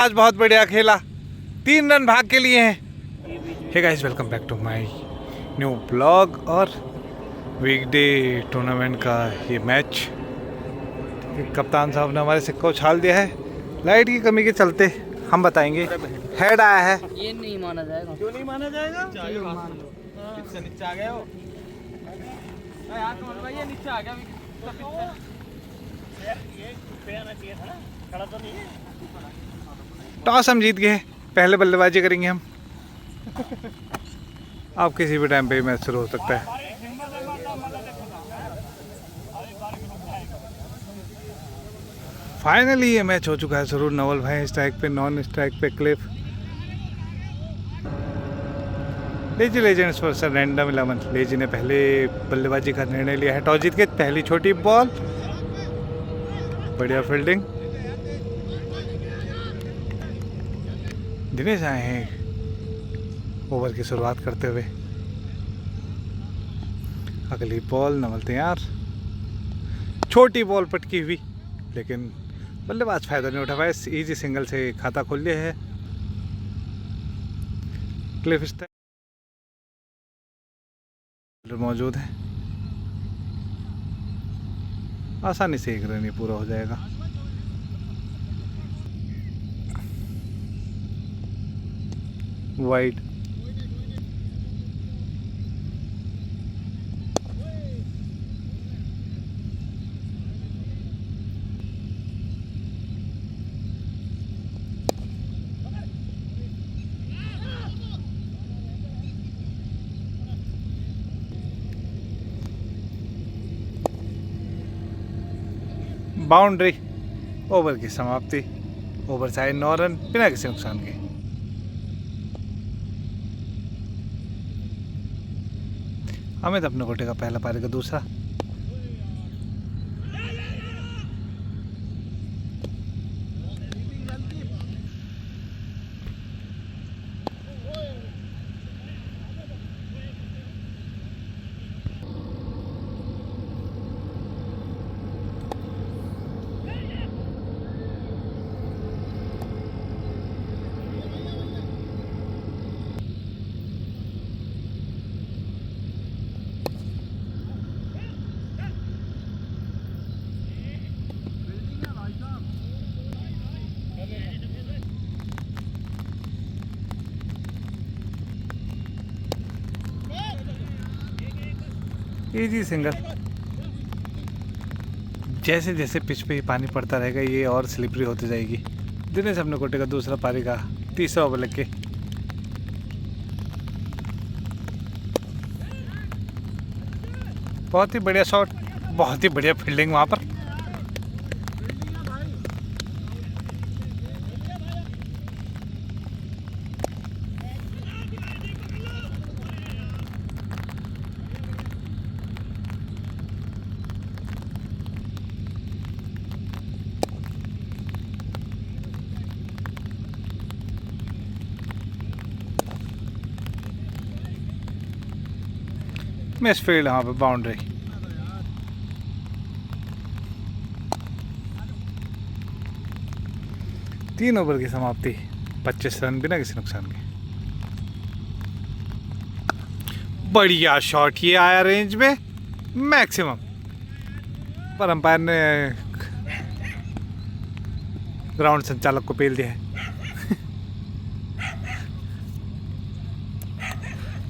आज बहुत बढ़िया खेला, 3 रन भाग के लिए हैं। Hey guys, welcome back to my new blog और वीकडे टूर्नामेंट का ये मैच। कप्तान साहब ने हमारे सिक्का उछाल दिया है। लाइट की कमी के चलते हम बताएंगे हेड आया है। ये नहीं माना जाएगा। क्यों नहीं माना जाएगा? किससे नीचे आ गए हो? यार कौन भाई ये नीचे आ गया ये पे आना चाहिए था ना, खड़ा तो नहीं है। टॉस हम जीत गए, पहले बल्लेबाजी करेंगे हम। अब किसी भी टाइम पे मैच शुरू हो सकता है। फाइनली ये मैच हो चुका है शुरू। नवल भाई स्ट्राइक पे, नॉन स्ट्राइक पे Cliff. Lazy legends versus random 11। Lazy ने पहले बल्लेबाजी का निर्णय लिया है। टॉस जीत के पहली छोटी बॉल, बढ़िया फील्डिंग। दिनेश आए हैं ओवर की शुरुआत करते हुए। अगली बॉल, नवल तैयार। छोटी बॉल पटकी हुई, लेकिन बल्लेबाज फायदा नहीं उठा पाए। इजी सिंगल से खाता खोल लिया है। क्लिफ मौजूद है, आसानी से एक रन ही पूरा हो जाएगा। Wide, boundary. ओवर की समाप्ति। ओवर चाहे 9 रन बिना किसी नुकसान के। अमित अपने कोटे का पहला, पारी का दूसरा। Easy single. जैसे जैसे पिच पे पानी पड़ता रहेगा ये और स्लिपरी होती जाएगी। दिनेश अपने कोटे का दूसरा, पारी का तीसरा ओवर लेके। बहुत ही बढ़िया शॉट, बहुत ही बढ़िया फील्डिंग वहाँ पर। मिस फील्ड, यहाँ पे बाउंड्री। तीन ओवर की समाप्ति, 25 रन बिना किसी नुकसान के। बढ़िया शॉट, ये आया रेंज में मैक्सिमम, पर अंपायर ने ग्राउंड संचालक को पेल दिया है।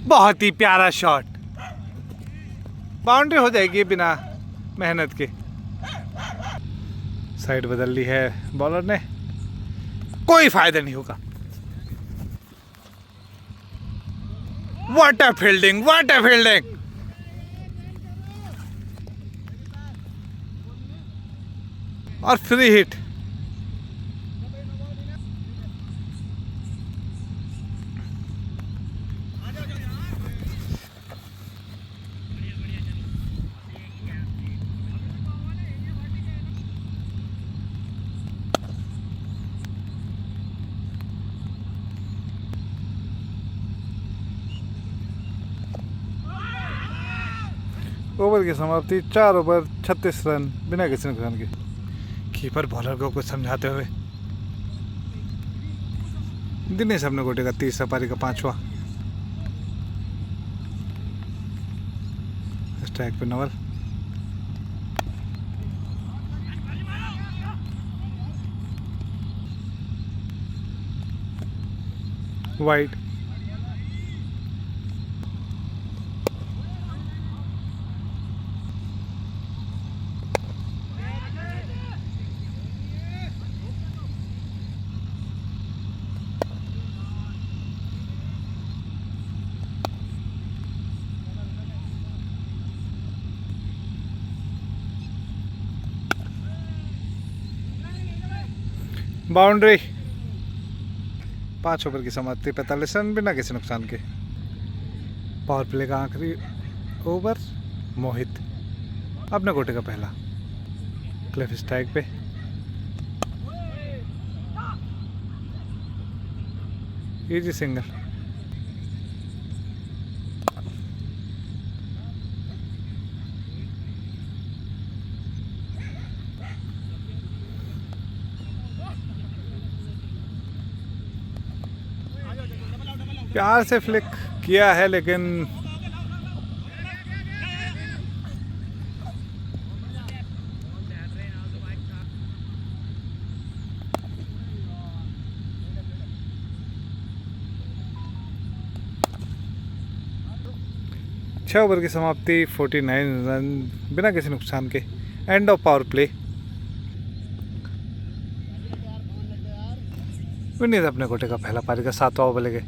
बहुत ही प्यारा शॉट, बाउंड्री हो जाएगी बिना मेहनत के। साइड बदल ली है बॉलर ने, कोई फायदा नहीं होगा। What a fielding, what a fielding. और फ्री हिट। ओवर की समाप्ति, 4 ओवर 36 रन बिना किसी नुकसान के। कीपर बॉलर को कुछ समझाते हुए दिनेश अपने गोटे का तीसरा, पारी का 5वां। स्ट्राइक पे नवल। वाइड। बाउंड्री। 5 ओवर की समाप्ति, 45 रन बिना किसी नुकसान के। पावर प्ले का आखिरी ओवर। मोहित अपने गोटे का पहला। क्लिफ स्ट्राइक पे। Easy single. प्यार से फ्लिक किया है लेकिन छह ओवर की समाप्ति, 49 रन बिना किसी नुकसान के। End of power play. Vineet अपने कोटे का पहला, पारी का 7वां ओवर ले गए।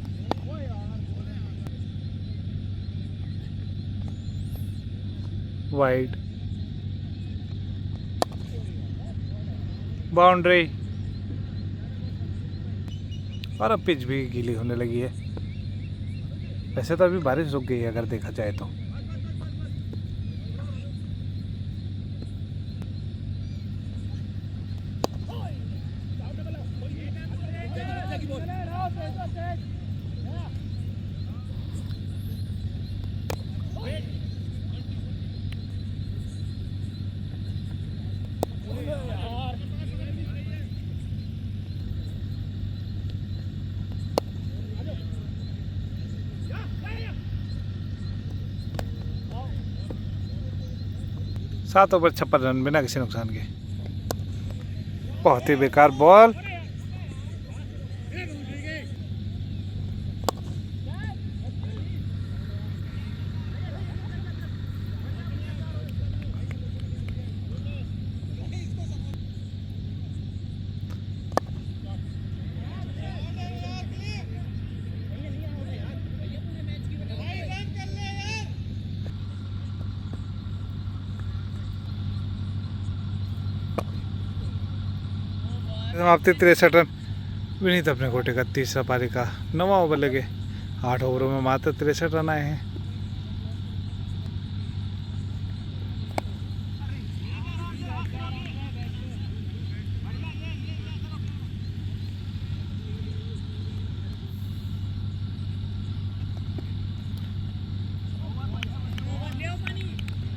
वाइड। बाउंड्री। और अब पिच भी गीली होने लगी है। वैसे तो अभी बारिश रुक गई है अगर देखा जाए तो। सात ओवर 56 रन बिना किसी नुकसान के। बहुत ही बेकार बॉल। समाप्ति 63 रन। विनीत अपने कोटे का तीसरा, पारी का 9वां ओवर लगे। 8 ओवरों में मात्र 63 रन आए हैं।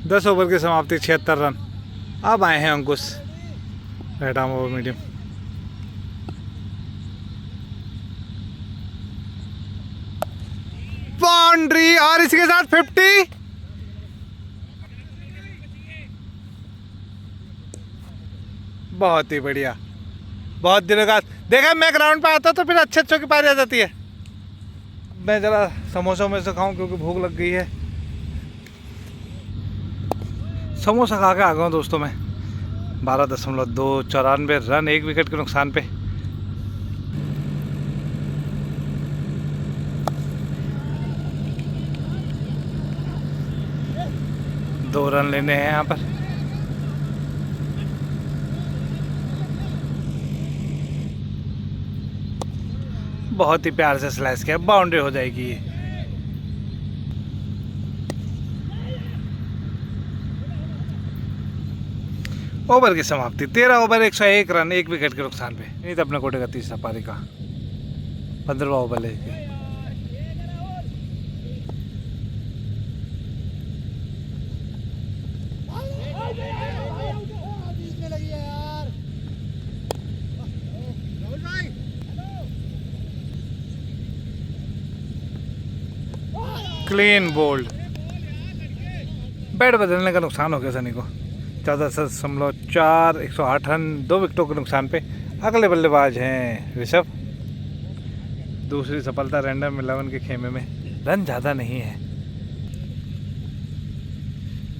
दस ओवर की समाप्ति, 76 रन। अब आए हैं Ankush, right arm over medium. Boundary और इसके साथ 50। बहुत ही बढ़िया। बहुत दिनों बाद देखा, मैं ग्राउंड पे आता तो फिर अच्छे की पारी आ जाती है। मैं जरा समोसा में से खाऊं क्योंकि भूख लग गई है। समोसा खा के आ गया हूँ दोस्तों मैं। 12.294 रन, 1 विकेट के नुकसान पे। दो रन लेने हैं यहाँ पर। बहुत ही प्यार से स्लैश किया, बाउंड्री हो जाएगी ये। ओवर की समाप्ति, 13 ओवर 101 रन, 1 विकेट के नुकसान पे। नहीं तो अपने कोटे का तीसरा, पारी का 15वां ओवर लेके। Clean bowled. बैट बदलने का नुकसान हो गया सनी को। 14.4 108 रन 2 विकेटों के नुकसान पे। अगले बल्लेबाज हैं ऋषभ। दूसरी सफलता रैंडम 11 के खेमे में। रन ज़्यादा नहीं है।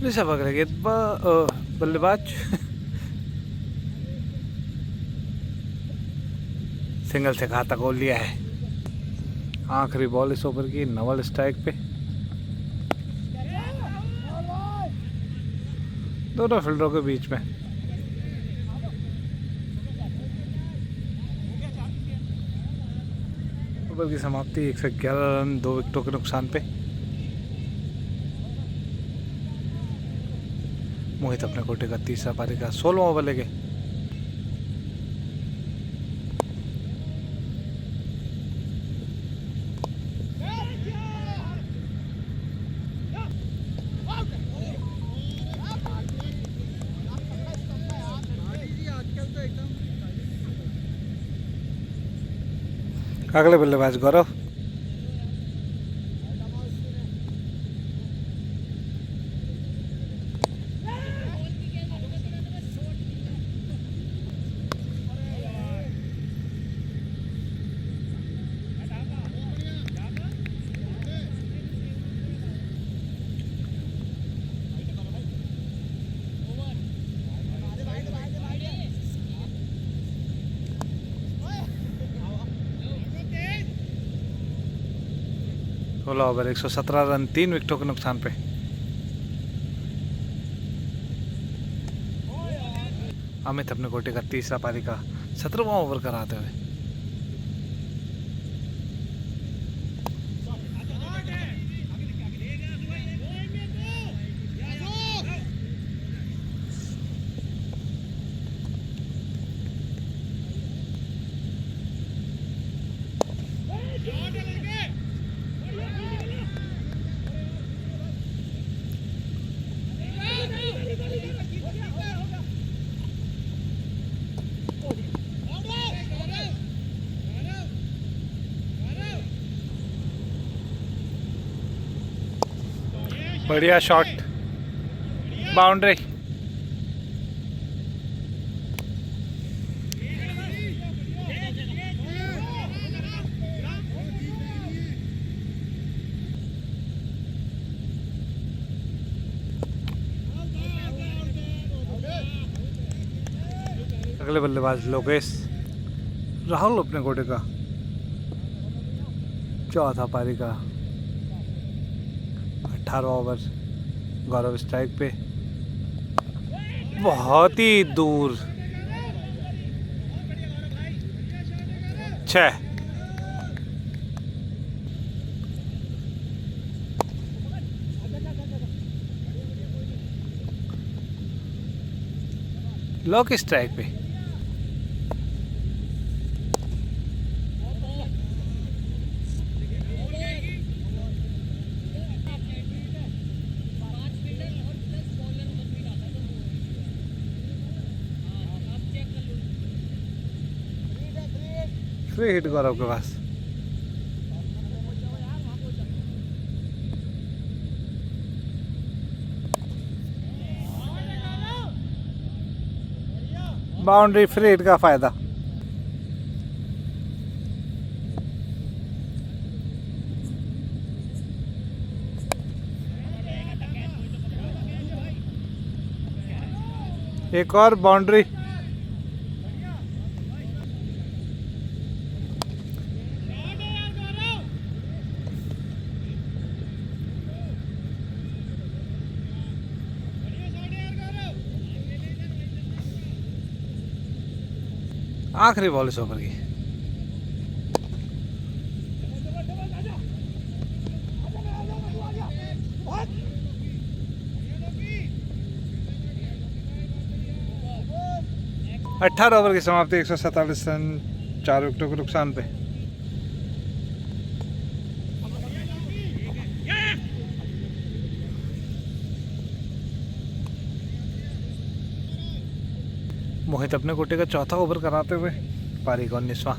ऋषभ अगले बल्लेबाज। सिंगल से खाता गोल लिया है। आखिरी बॉल इस ओवर की, नवल स्ट्राइक पे। दोनों फील्डरों के बीच में। ओवर की समाप्ति 111 रन 2 विकेटों के नुकसान पे। मोहित अपने कोटे का तीसरा पारी का 16वां ओवर लेके। अगले बल्लेबाज गौरव। सोलह ओवर 117 रन 3 विकेटों के नुकसान पे। अमित अपने कोटे का तीसरा पारी का 17वां ओवर कराते हुए। बढ़िया शॉट, बाउंड्री। अगले बल्लेबाज लोकेश राहुल अपने कोटे का चौथा पारी का 18वां ओवर। गौरव स्ट्राइक पे, बहुत ही दूर 6। लॉक स्ट्राइक पे। फ्री हिट गौरव के पास। बाउंड्री, फ्री हिट का फायदा। एक और बाउंड्री। आखिरी बॉल इस ओवर की। अठारह ओवर की समाप्ति 147 रन 4 विकेटों के नुकसान पे। मोहित अपने कोटे का चौथा ओवर कराते हुए पारी का 19वां।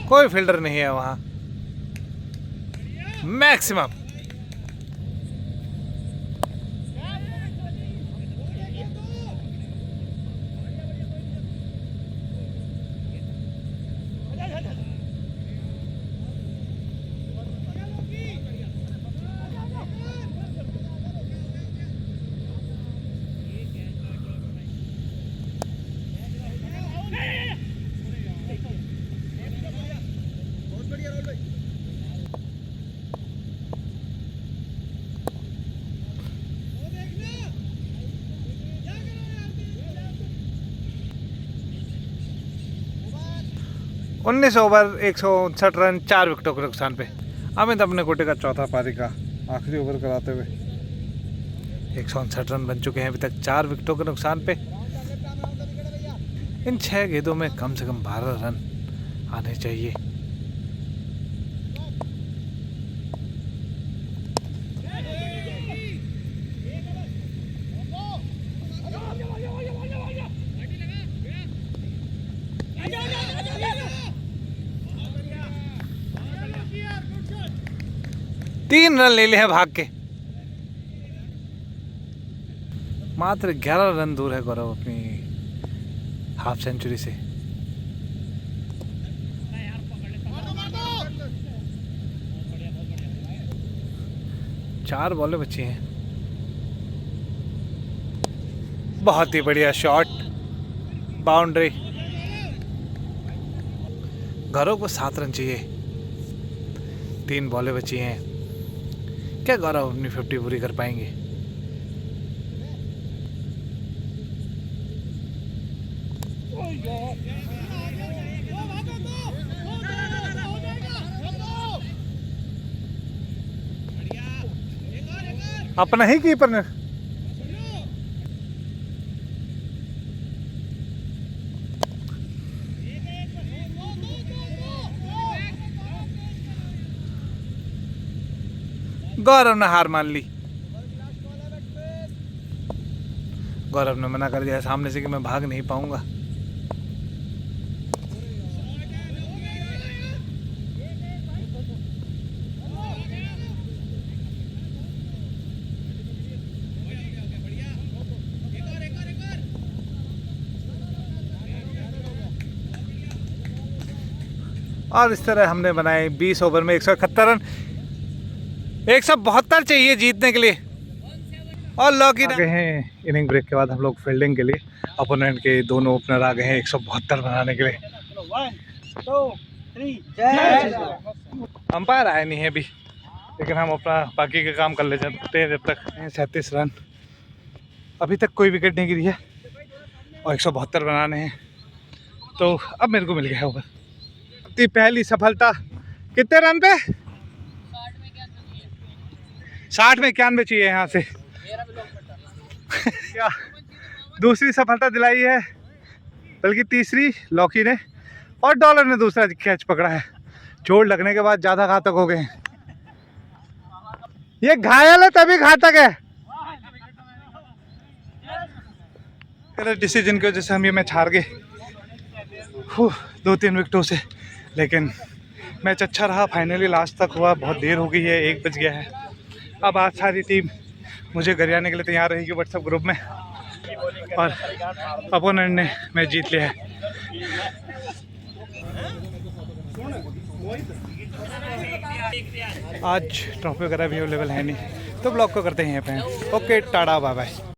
कोई फील्डर नहीं है वहाँ मैक्सिमम। उन्नीस ओवर 159 रन 4 विकेटों के नुकसान पे अमित अपने कोटे का चौथा पारी का आखिरी ओवर कराते हुए 159 रन बन चुके हैं अभी तक 4 विकेटों के नुकसान पे। इन 6 गेंदों में कम से कम 12 रन आने चाहिए। तीन रन ले लिए हैं भाग के। मात्र 11 रन दूर है गौरव अपनी हाफ सेंचुरी से। चार बॉलें बची हैं। बहुत ही बढ़िया शॉट, बाउंड्री। गौरव को 7 रन चाहिए, 3 बॉलें बची हैं। क्या गौरव अपनी 50 पूरी कर पाएंगे? अपना ही कीपर ने गौरव ने हार मान ली। गौरव ने मना कर दिया सामने से कि मैं भाग नहीं पाऊंगा। और इस तरह हमने बनाए 20 ओवर में 171 रन। 172 चाहिए जीतने के लिए। और लॉक इन आ गए हैं। इनिंग ब्रेक के बाद हम लोग फील्डिंग के लिए अपोनेंट के दोनों ओपनर आ गए हैं 172 बनाने के लिए। 1 2 3 अंपायर आए नहीं है अभी, लेकिन हम अपना बाकी का काम कर ले जाते हैं जब तक। 37 रन, अभी तक कोई विकेट नहीं गिरी है और 172 बनाने हैं, तो अब मेरे को मिल गया ओवर। पहली सफलता कितने रन पे? 60 में 91 चाहिए यहाँ से। क्या दूसरी सफलता दिलाई है, बल्कि तीसरी लॉकी ने, और डॉलर ने दूसरा कैच पकड़ा है। चोट लगने के बाद ज़्यादा घातक हो गए। ये घायल है तभी घातक है। गलत डिसीजन की वजह से हम ये मैच हार गए 2-3 विकेटों से, लेकिन मैच अच्छा रहा। फाइनली लास्ट तक हुआ, बहुत देर हो गई है, 1 बज गया है। अब आज सारी टीम मुझे घर आने के लिए तैयार रहेगी व्हाट्सएप ग्रुप में, और अपोनेंट ने मैच जीत लिया है। आज ट्रॉफी वगैरह भी अवेलेबल है नहीं, तो ब्लॉग को करते हैं यहाँ पे। Okay, tata, bye bye.